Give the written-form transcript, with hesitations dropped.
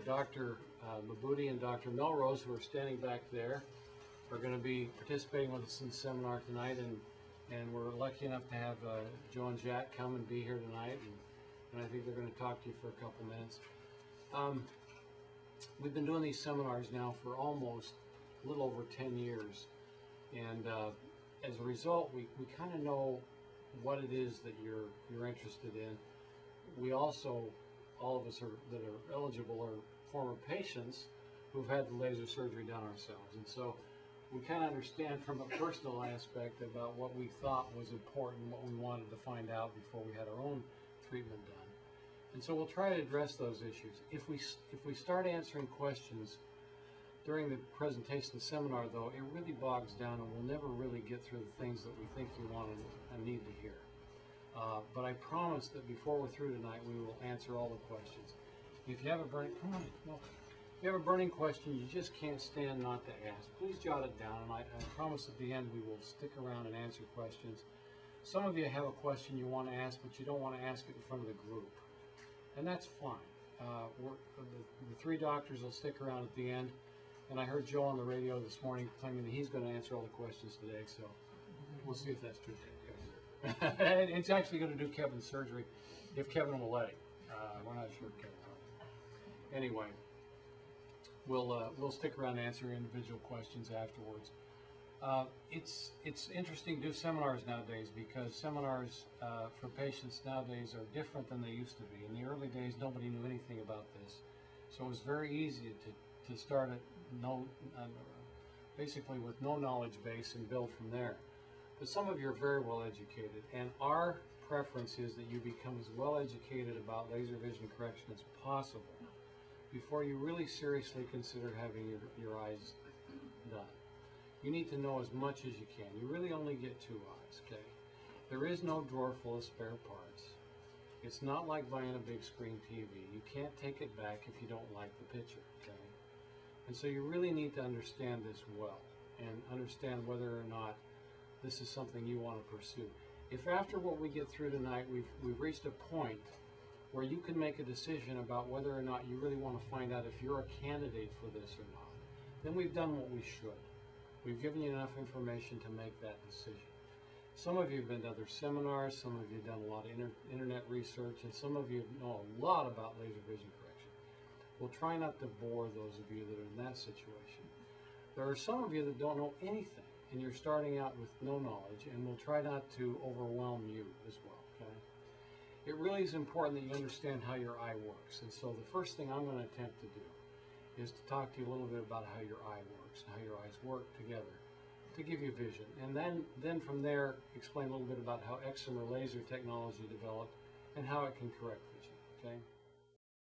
Dr. Mabudi and Dr. Melrose, who are standing back there, are going to be participating with us in the seminar tonight, and we're lucky enough to have Joe and Jack come and be here tonight, and I think they're going to talk to you for a couple minutes. We've been doing these seminars now for almost a little over 10 years, and as a result, we kind of know what it is that you're interested in. We also, all of us that are eligible, are former patients who've had the laser surgery done ourselves, and so we kind of understand from a personal aspect about what we thought was important, what we wanted to find out before we had our own treatment done. And so we'll try to address those issues. If we start answering questions during the presentation seminar, though, it really bogs down and we'll never really get through the things that we think you want and need to hear. But I promise that before we're through tonight, we will answer all the questions. If you have a burning, if you have a burning question you just can't stand not to ask, please jot it down, and I promise at the end we will stick around and answer questions. Some of you have a question you want to ask, but you don't want to ask it in front of the group, and that's fine. The three doctors will stick around at the end, and I heard Joe on the radio this morning claiming that he's going to answer all the questions today, so we'll see if that's true. It's actually going to do Kevin's surgery, if Kevin will let him. We're not sure if Kevin will. Anyway, we'll stick around and answer individual questions afterwards. It's interesting to do seminars nowadays because seminars for patients nowadays are different than they used to be. In the early days, nobody knew anything about this, so it was very easy to start at basically with no knowledge base and build from there. But some of you are very well educated, and our preference is that you become as well educated about laser vision correction as possible before you really seriously consider having your eyes done. You need to know as much as you can. You really only get two eyes, okay? There is no drawer full of spare parts. It's not like buying a big screen TV. You can't take it back if you don't like the picture, okay? And so you really need to understand this well and understand whether or not this is something you want to pursue. If after what we get through tonight we've reached a point where you can make a decision about whether or not you really want to find out if you're a candidate for this or not, then we've done what we should. We've given you enough information to make that decision. Some of you have been to other seminars, some of you have done a lot of internet research, and some of you know a lot about laser vision correction. We'll try not to bore those of you that are in that situation. There are some of you that don't know anything, and you're starting out with no knowledge, and we'll try not to overwhelm you as well, okay? It really is important that you understand how your eye works, and so the first thing I'm going to attempt to do is to talk to you a little bit about how your eye works, and how your eyes work together to give you vision, and then from there explain a little bit about how excimer laser technology developed and how it can correct vision, okay?